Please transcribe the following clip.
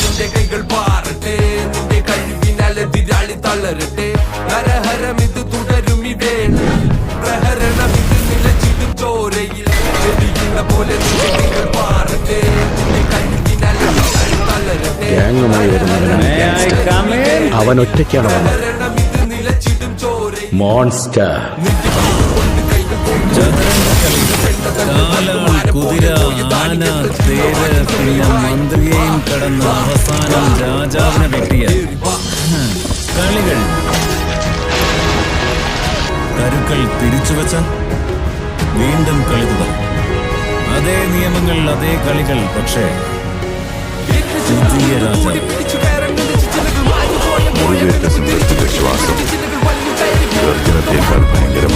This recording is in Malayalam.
നിന്റെ കൈകൾ പാറട്ടെ, നിന്റെ കഴിവിനാൽ എതിരാളി തളരട്ടെ. നരഹരം ഇത് തുടരും ഈ വേളയിൽ, പ്രഹരണം ഇത് നിലച്ചിടും ചോരയിൽ. എരിയുന്ന പോലെ നിന്റെ കൈകൾ പാറട്ടെ, നിന്റെ കഴിവിനാൽ എതിരാളി തളരട്ടെ. അവൻ ഒറ്റയ്ക്കാണ് ഇത് നിലച്ചിടും ചോരയിൽ. മോൺസ്റ്റർ കുതിര, ആന, തേര്, പിന്നെ മന്ത്രിയെയും കടന്ന് അവസാനം രാജാവിനെ വെട്ടിയ കളികൾ. കരുക്കൾ തിരിച്ചുവച്ച വീണ്ടും കളി തുടങ്ങും. അതേ നിയമങ്ങൾ, അതേ കളികൾ, പക്ഷേ പുതിയ രാജാവ്. മുറിവേറ്റ സിംഹത്തിന്റെ ശ്വാസം ഗർജനത്തേക്കാൾ ഭയങ്കരം.